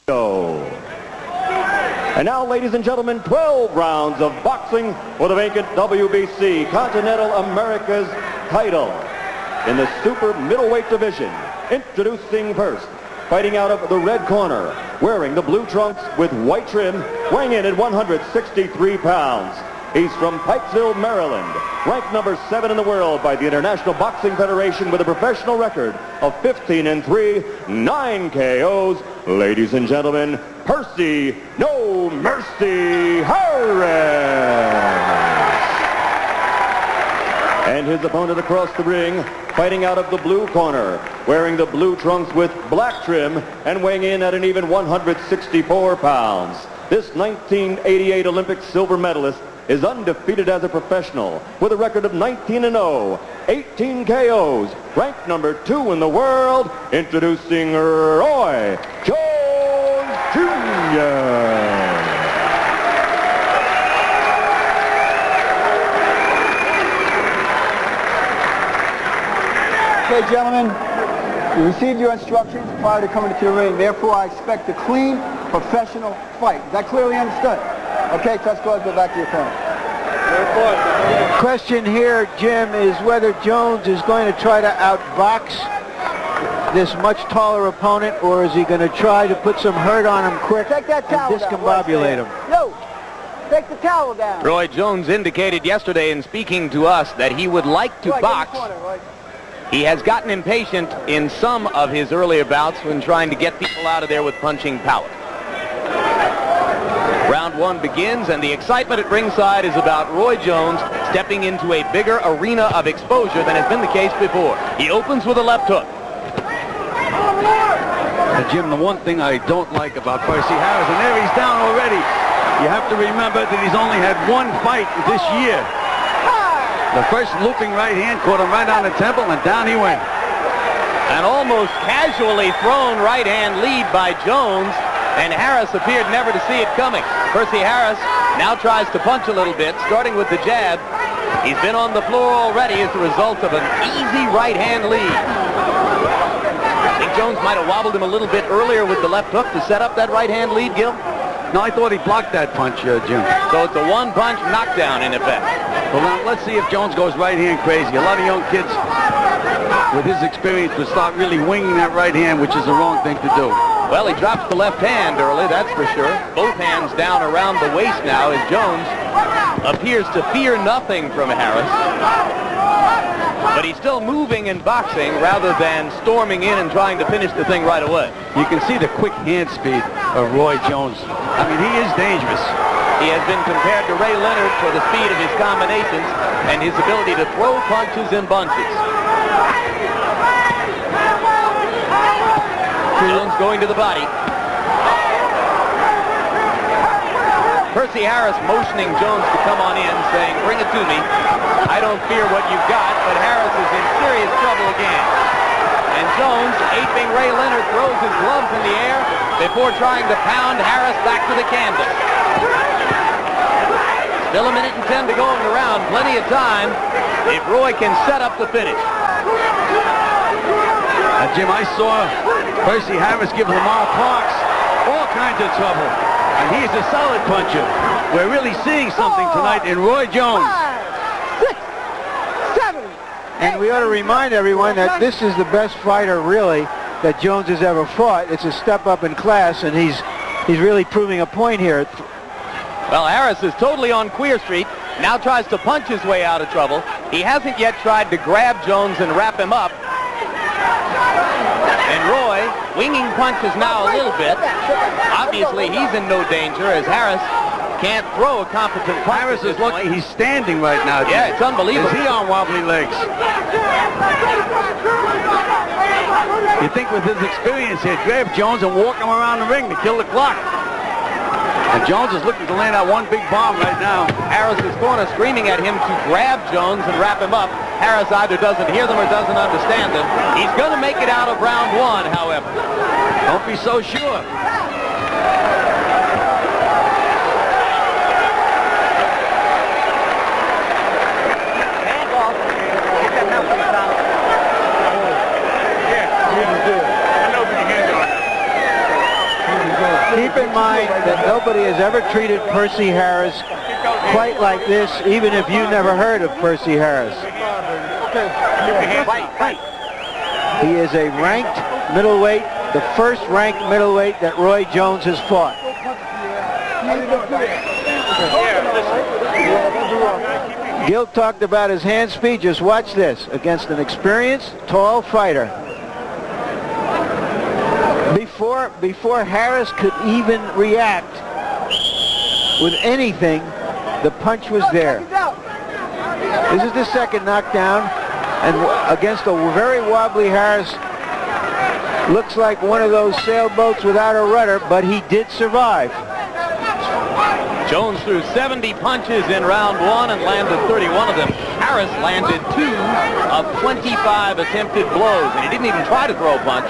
And now, ladies and gentlemen, 12 rounds of boxing for the vacant WBC Continental America's title in the super middleweight division. Introducing first, fighting out of the red corner, wearing the blue trunks with white trim, weighing in at 163 pounds. He's from Pikesville, Maryland, ranked number 7 in the world by the International Boxing Federation with a professional record of 15-3, 9 KOs. Ladies and gentlemen, Percy No Mercy Harris. And his opponent across the ring, fighting out of the blue corner, wearing the blue trunks with black trim and weighing in at an even 164 pounds. This 1988 Olympic silver medalist is undefeated as a professional with a record of 19-0, 18 KOs, ranked number 2 in the world. Introducing Roy Jones Jr. Okay, gentlemen, you received your instructions prior to coming into the ring. Therefore, I expect a clean, professional fight. Is that clearly understood? Okay, touch gloves, go back to your opponent. The question here, Jim, is whether Jones is going to try to outbox this much taller opponent, or is he going to try to put some hurt on him quick and discombobulate him? No, take the towel down. Roy Jones indicated yesterday in speaking to us that he would like to box. He has gotten impatient in some of his earlier bouts when trying to get people out of there with punching power. Round 1 begins, and the excitement at ringside is about Roy Jones stepping into a bigger arena of exposure than has been the case before. He opens with a left hook. Jim, the one thing I don't like about Percy Harris, and there he's down already. You have to remember that he's only had one fight this year. The first looping right hand caught him right on the temple, and down he went. An almost casually thrown right hand lead by Jones, and Harris appeared never to see it coming. Percy Harris now tries to punch a little bit, starting with the jab. He's been on the floor already as a result of an easy right hand lead. I think Jones might have wobbled him a little bit earlier with the left hook to set up that right hand lead, Gil. No, I thought he blocked that punch, Jim. So it's a one-punch knockdown in effect. Well, now, let's see if Jones goes right hand crazy. A lot of young kids with his experience would start really winging that right hand, which is the wrong thing to do. Well, he drops the left hand early, that's for sure. Both hands down around the waist now as Jones appears to fear nothing from Harris. But he's still moving and boxing rather than storming in and trying to finish the thing right away. You can see the quick hand speed of Roy Jones. I mean, he is dangerous. He has been compared to Ray Leonard for the speed of his combinations and his ability to throw punches in bunches. Jones going to the body. Percy Harris motioning Jones to come on in, saying, "Bring it to me. I don't fear what you've got," but Harris is in serious trouble again. And Jones, aping Ray Leonard, throws his gloves in the air before trying to pound Harris back to the canvas. Still a minute and 10 to go in the round. Plenty of time if Roy can set up the finish. Jim, I saw Percy Harris give Lamar Parks all kinds of trouble. And he's a solid puncher. We're really seeing something tonight in Roy Jones. 5, 6, 7, And we ought to remind everyone that this is the best fighter, really, that Jones has ever fought. It's a step up in class, and he's really proving a point here. Well, Harris is totally on Queer Street, now tries to punch his way out of trouble. He hasn't yet tried to grab Jones and wrap him up. And Roy, winging punches now a little bit. Obviously, he's in no danger as Harris can't throw a competent punch. Harris is lucky he's standing right now. Yeah, it's unbelievable. Is he on wobbly legs? You think with his experience he'd grab Jones and walk him around the ring to kill the clock. And Jones is looking to land that one big bomb right now. Harris's corner screaming at him to grab Jones and wrap him up. Harris either doesn't hear them or doesn't understand them. He's going to make it out of round 1, however. Don't be so sure. Keep in mind that nobody has ever treated Percy Harris quite like this, even if you never heard of Percy Harris. He is a ranked middleweight, the first ranked middleweight that Roy Jones has fought. Gil talked about his hand speed. Just watch this. Against an experienced, tall fighter. Before Harris could even react with anything, the punch was there. This is the second knockdown, and against a very wobbly Harris. Looks like one of those sailboats without a rudder, but he did survive. Jones threw 70 punches in round 1 and landed 31 of them. Harris landed 2 of 25 attempted blows, and he didn't even try to throw a punch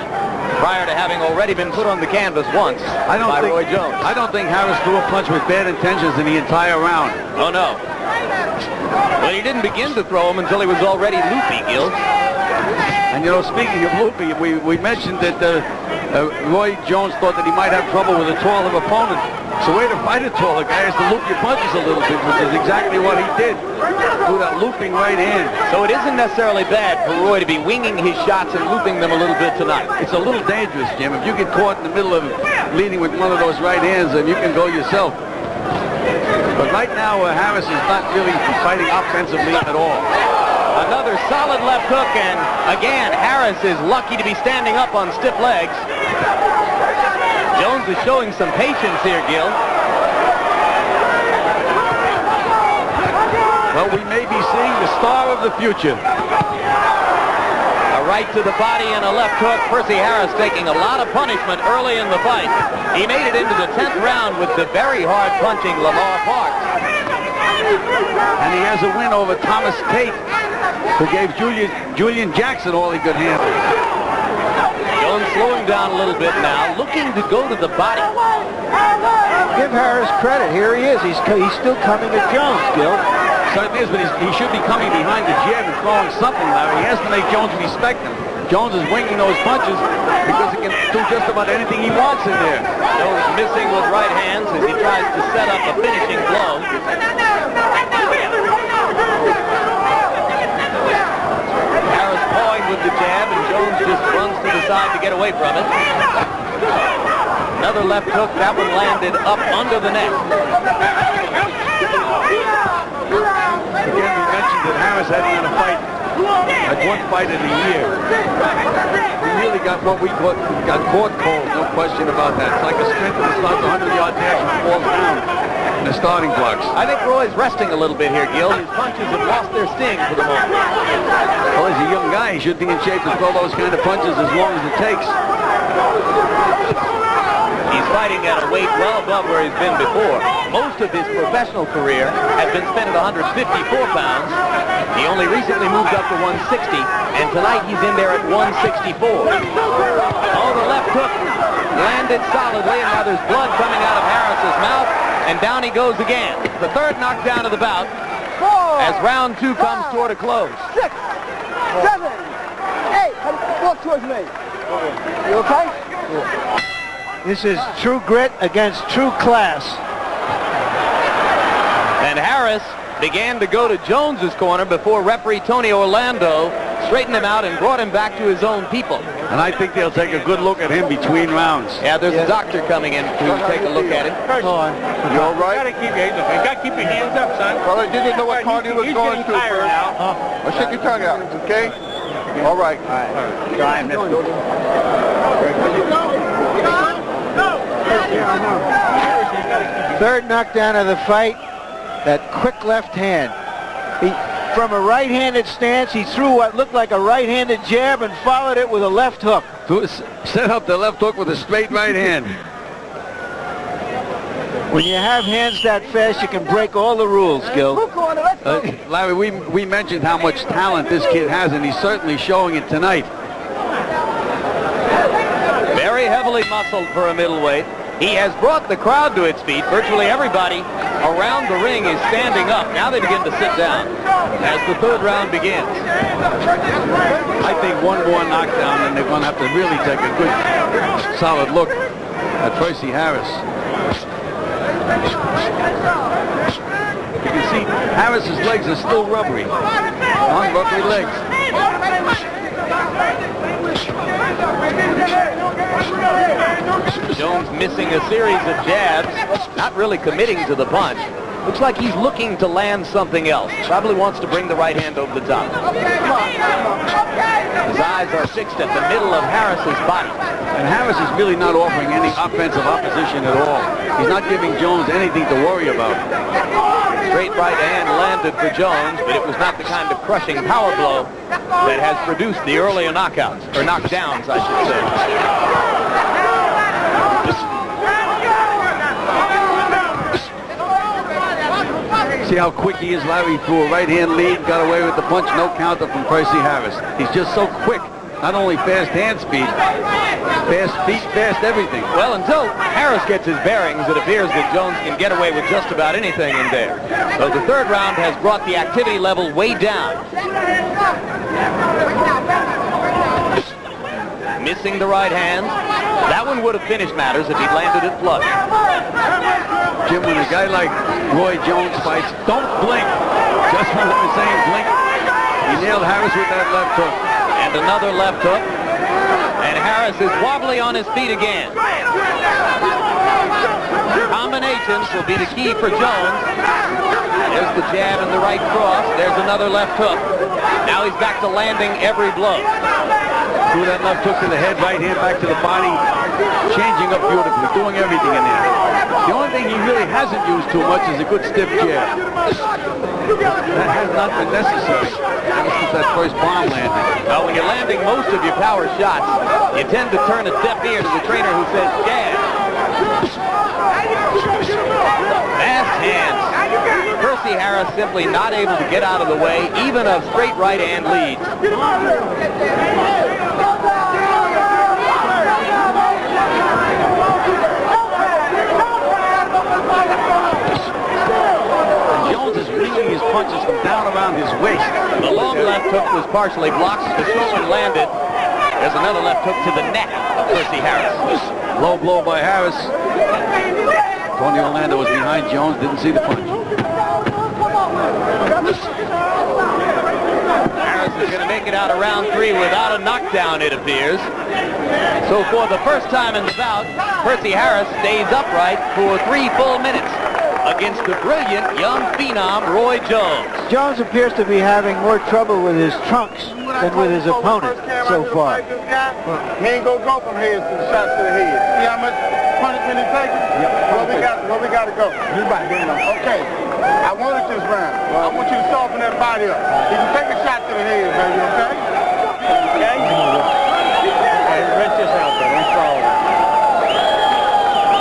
prior to having already been put on the canvas once by Roy Jones. I don't think Harris threw a punch with bad intentions in the entire round. Oh, no. But he didn't begin to throw him until he was already loopy, Gil. And, you know, speaking of loopy, we mentioned that Roy Jones thought that he might have trouble with a taller opponent. So way to fight a taller guy is to loop your punches a little bit, which is exactly what he did through that looping right hand. So it isn't necessarily bad for Roy to be winging his shots and looping them a little bit tonight. It's a little dangerous, Jim. If you get caught in the middle of leading with one of those right hands, then you can go yourself. But right now, Harris is not really fighting offensively at all. Another solid left hook, and again, Harris is lucky to be standing up on stiff legs. Jones is showing some patience here, Gil. Well, we may be seeing the star of the future. A right to the body and a left hook. Percy Harris taking a lot of punishment early in the fight. He made it into the 10th round with the very hard punching Lamar Parks. And he has a win over Thomas Tate, who gave Julian Jackson all he could handle. Jones slowing down a little bit now, looking to go to the body. Give Harris credit. Here he is. He's still coming at Jones, Gil. Certainly is, but he should be coming behind the jab and throwing something, Larry. He has to make Jones respect him. Jones is winging those punches because he can do just about anything he wants in there. Jones missing with right hands as he tries to set up a finishing blow. Harris pawing with the jab, and Jones just runs to the side to get away from it. Another left hook. That one landed up under the neck. Again, we mentioned that Harris hadn't had a fight at one fight in a year. He really got what we caught cold, no question about that. It's like a sprinter that starts a 100-yard dash and falls down in the starting blocks. I think Roy's resting a little bit here, Gil. His punches have lost their sting for the moment. Well, he's a young guy. He should be in shape to throw those kind of punches as long as it takes. He's fighting at a weight well above where he's been before. Most of his professional career has been spent at 154 pounds. He only recently moved up to 160, and tonight he's in there at 164. Oh, the left hook landed solidly, and now there's blood coming out of Harris's mouth, and down he goes again. The third knockdown of the bout as round 2 comes toward a close. 6, 7, 8. Walk towards me. You okay? This is true grit against true class. And Harris began to go to Jones's corner before referee Tony Orlando straightened him out and brought him back to his own people. And I think they'll take a good look at him between rounds. Yeah, there's a doctor coming in to take a look at him. You all right? You gotta keep your hands up, son. Well, I didn't know what cardio was going through first. Well, shake your tongue out, okay? All right. Third knockdown of the fight, that quick left hand. From a right-handed stance, he threw what looked like a right-handed jab and followed it with a left hook. Set up the left hook with a straight right hand. When you have hands that fast, you can break all the rules, Gil. Larry, we mentioned how much talent this kid has, and he's certainly showing it tonight. Very heavily muscled for a middleweight. He has brought the crowd to its feet. Virtually everybody around the ring is standing up. Now they begin to sit down as the third round begins. I think one more knockdown, and they're going to have to really take a good, solid look at Percy Harris. You can see Harris's legs are still rubbery. Non-rubbery legs. Jones missing a series of jabs, not really committing to the punch. Looks like he's looking to land something else. Probably wants to bring the right hand over the top. His eyes are fixed at the middle of Harris's body. And Harris is really not offering any offensive opposition at all. He's not giving Jones anything to worry about. Straight right hand landed for Jones, but it was not the kind of crushing power blow that has produced the earlier knockouts, or knockdowns, I should say. See how quick he is, Larry, threw a right-hand lead, got away with the punch, no counter from Percy Harris. He's just so quick. Not only fast hand speed, fast feet, fast everything. Well, until Harris gets his bearings, it appears that Jones can get away with just about anything in there. So the third round has brought the activity level way down. Missing the right hand. That one would have finished matters if he'd landed it flush. Jim, when a guy like Roy Jones fights, don't blink. Just when I was saying blink, he nailed Harris with that left hook. And another left hook. And Harris is wobbly on his feet again. Combinations will be the key for Jones. There's the jab and the right cross. There's another left hook. Now he's back to landing every blow. Threw that left hook to the head, right hand back to the body. Changing up beautifully, doing everything in there. The only thing he really hasn't used too much is a good stiff jab. That has not been necessary ever since that first bomb landing. Well, when you're landing most of your power shots, you tend to turn a deaf ear to the trainer who says jab. Fast hands. Percy Harris simply not able to get out of the way, even of straight right hand leads. Jones is bringing his punches from down around his waist. The long left hook was partially blocked. The short one landed. There's another left hook to the neck of Percy Harris. Low blow by Harris. Tony Orlando was behind Jones, didn't see the punch. Harris is going to make it out of round three without a knockdown, it appears. So for the first time in the bout, Percy Harris stays upright for 3 full minutes against the brilliant young phenom Roy Jones. Jones appears to be having more trouble with his trunks than with his opponent so far. He ain't gonna go from head to the shots to the head. See how much punishment he taking? Where we got to go? Okay. I wanted this round. I want you to soften that body up. You can take a shot to the head, baby, okay? Okay? Okay, rest this out there. Let's follow it.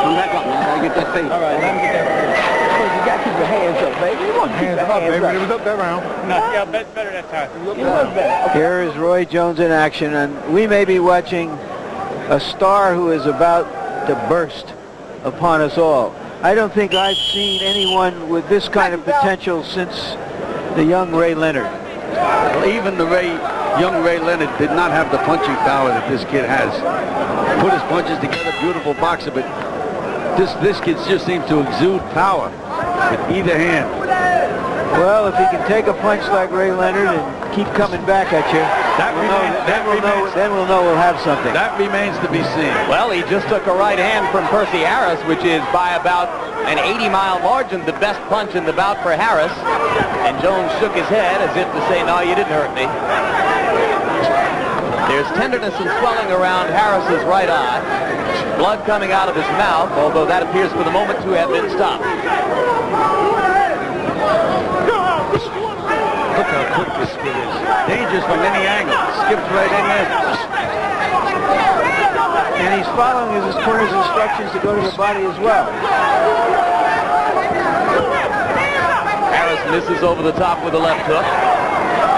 Come back up, man. I gotta get that face. All right, let me get that face. You gotta keep your hands up, baby. You want to keep your hands up, baby. It was up that round. No, yeah, better that time. It was better. Here is Roy Jones in action, and we may be watching a star who is about to burst upon us all. I don't think I've seen anyone with this kind of potential since the young Ray Leonard. Well, even the young Ray Leonard did not have the punching power that this kid has. Put his punches together, beautiful boxer, but this kid just seems to exude power with either hand. Well, if he can take a punch like Ray Leonard and keep coming back at you, then we'll know we'll have something. That remains to be seen. Well, he just took a right hand from Percy Harris, which is by about an 80-mile margin the best punch in the bout for Harris. And Jones shook his head as if to say, no, you didn't hurt me. There's tenderness and swelling around Harris's right eye. Blood coming out of his mouth, although that appears for the moment to have been stopped. Look how quick this kid is. Dangerous from any angle. Skips right in there. And he's following his corner's instructions to go to the body as well. Harris misses over the top with a left hook,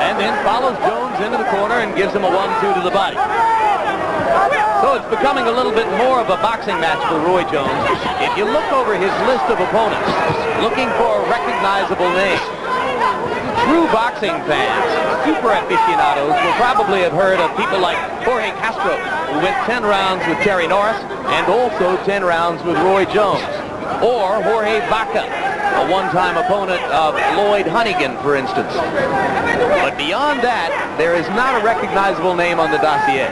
and then follows Jones into the corner and gives him a 1-2 to the body. So it's becoming a little bit more of a boxing match for Roy Jones. If you look over his list of opponents, looking for a recognizable name, true boxing fans, super aficionados, will probably have heard of people like Jorge Castro, who went 10 rounds with Terry Norris, and also 10 rounds with Roy Jones. Or Jorge Vaca, a one-time opponent of Lloyd Honeyghan, for instance. But beyond that, there is not a recognizable name on the dossier.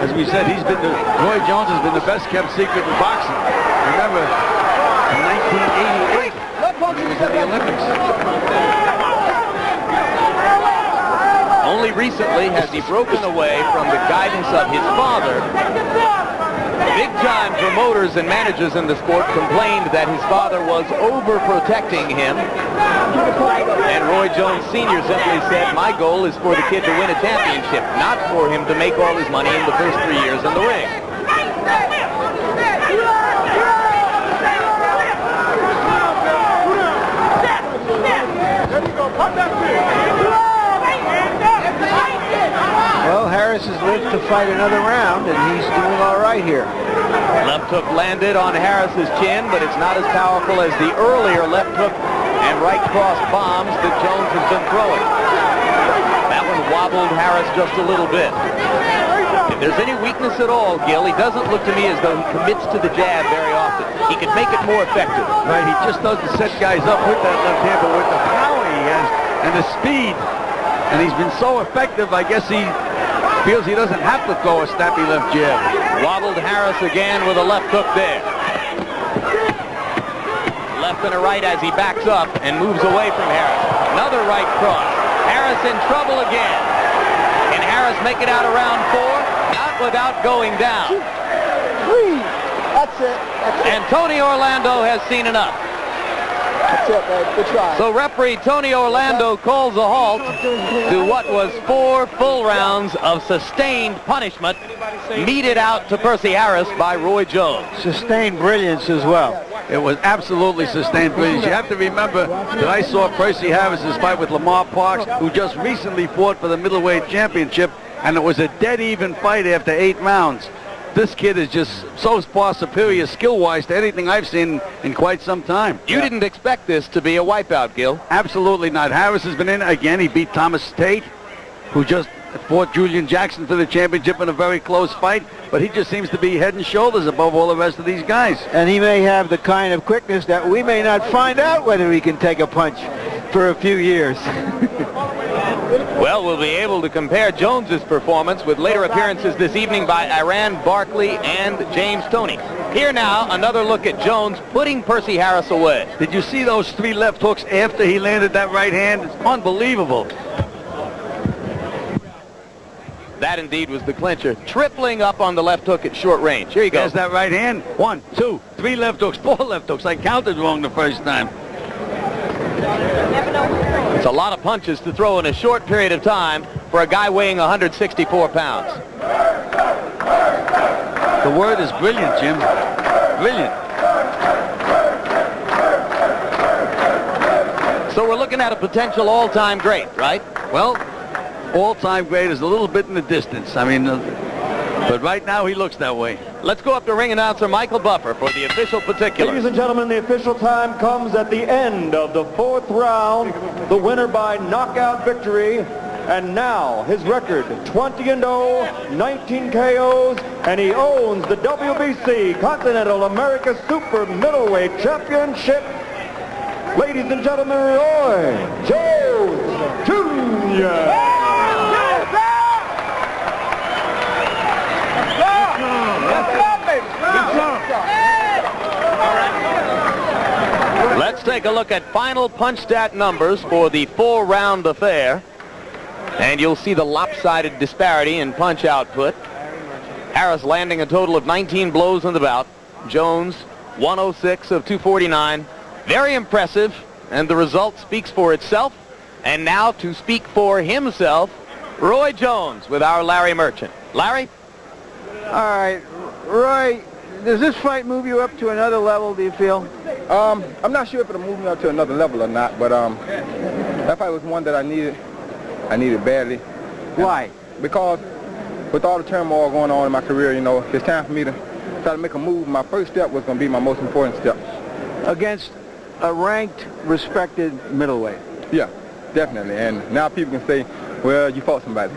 As we said, Roy Jones has been the best kept secret in boxing. Remember, in 1988, he was at the Olympics. Only recently has he broken away from the guidance of his father. Big-time promoters and managers in the sport complained that his father was overprotecting him. And Roy Jones Sr. simply said, my goal is for the kid to win a championship, not for him to make all his money in the first 3 years in the ring. Well, Harris has lived to fight another round, and he's doing all right here. Left hook landed on Harris's chin, but it's not as powerful as the earlier left hook and right cross bombs that Jones has been throwing. That one wobbled Harris just a little bit. If there's any weakness at all, Gil, he doesn't look to me as though he commits to the jab very often. He could make it more effective. Right, he just doesn't set guys up with that left hand, but with the power he has and the speed. And he's been so effective, I guess he feels he doesn't have to throw a snappy left jab. Wobbled Harris again with a left hook there. Left and a right as he backs up and moves away from Harris. Another right cross. Harris in trouble again. Can Harris make it out of round 4? Not without going down. That's it. That's it. And Tony Orlando has seen enough. That's it, babe. Good try. So referee Tony Orlando calls a halt to what was 4 full rounds of sustained punishment meted out to Percy Harris by Roy Jones. Sustained brilliance as well. It was absolutely sustained brilliance. You have to remember that I saw Percy Harris's fight with Lamar Parks, who just recently fought for the middleweight championship, and it was a dead even fight after 8 rounds. This kid is just so far superior skill-wise to anything I've seen in quite some time. You didn't expect this to be a wipeout, Gil. Absolutely not. Harris has been in again. He beat Thomas Tate, who just fought Julian Jackson for the championship in a very close fight, but he just seems to be head and shoulders above all the rest of these guys. And he may have the kind of quickness that we may not find out whether he can take a punch for a few years. Well, we'll be able to compare Jones's performance with later appearances this evening by Iran Barkley and James Toney. Here now, another look at Jones putting Percy Harris away. Did you see those 3 left hooks after he landed that right hand? It's unbelievable. That indeed was the clincher. Tripling up on the left hook at short range. Here you go. There's that right hand. 1, 2, 3 left hooks, 4 left hooks. I counted wrong the first time. It's a lot of punches to throw in a short period of time for a guy weighing 164 pounds. The word is brilliant, Jim. Brilliant. So we're looking at a potential all-time great, right? Well, all-time great is a little bit in the distance. I mean, but right now he looks that way. Let's go up to ring announcer Michael Buffer for the official particulars. Ladies and gentlemen, the official time comes at the end of the 4th round. The winner by knockout victory. And now his record, 20-0, 19 KOs, and he owns the WBC Continental America Super Middleweight Championship. Ladies and gentlemen, Roy Jones Jr. Let's take a look at final punch stat numbers for the 4-round affair. And you'll see the lopsided disparity in punch output. Harris landing a total of 19 blows in the bout. Jones, 106 of 249. Very impressive, and the result speaks for itself. And now to speak for himself, Roy Jones with our Larry Merchant. Larry? All right, Roy, does this fight move you up to another level, do you feel? I'm not sure if it'll move me up to another level or not, but that fight was one that I needed. I needed badly. Why? Because with all the turmoil going on in my career, you know, it's time for me to try to make a move. My first step was going to be my most important step. Against a ranked, respected middleweight. Yeah, definitely. And now people can say, well, you fought somebody.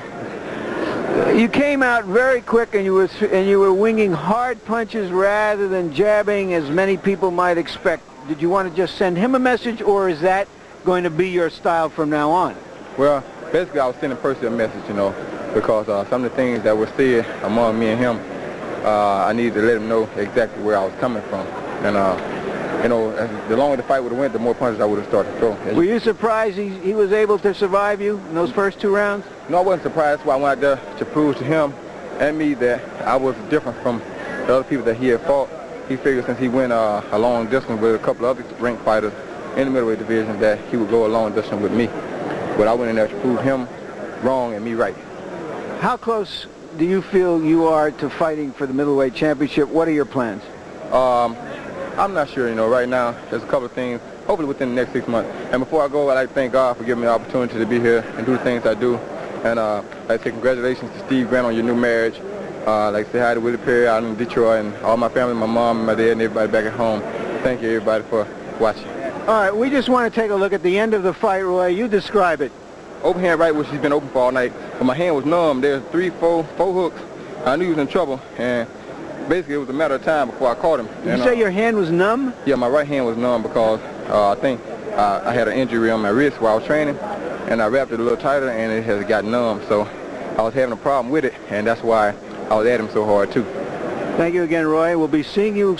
You came out very quick, and you were winging hard punches rather than jabbing, as many people might expect. Did you want to just send him a message, or is that going to be your style from now on? Well, basically, I was sending Percy a message, you know, because some of the things that were said among me and him, I needed to let him know exactly where I was coming from. And, you know, the longer the fight would have went, the more punches I would have started to throw. Were you surprised he was able to survive you in those first 2 rounds? No, I wasn't surprised. That's why I went out there to prove to him and me that I was different from the other people that he had fought. He figured since he went a long distance with a couple of other ranked fighters in the middleweight division that he would go a long distance with me. But I went in there to prove him wrong and me right. How close do you feel you are to fighting for the middleweight championship? What are your plans? I'm not sure, you know. Right now, there's a couple of things, hopefully within the next 6 months. And before I go, I'd like to thank God for giving me the opportunity to be here and do the things I do. And I'd like to say congratulations to Steve Grant on your new marriage. I'd like to say hi to Willie Perry out in Detroit and all my family, my mom and my dad and everybody back at home. Thank you, everybody, for watching. All right, we just want to take a look at the end of the fight, Roy. You describe it. Open hand right, which he's been open for all night. But my hand was numb. There's 3, 4 hooks. I knew he was in trouble. And basically, it was a matter of time before I caught him. You say your hand was numb? Yeah, my right hand was numb because I think I had an injury on my wrist while I was training, and I wrapped it a little tighter, and it has got numb. So I was having a problem with it, and that's why I was at him so hard, too. Thank you again, Roy. We'll be seeing you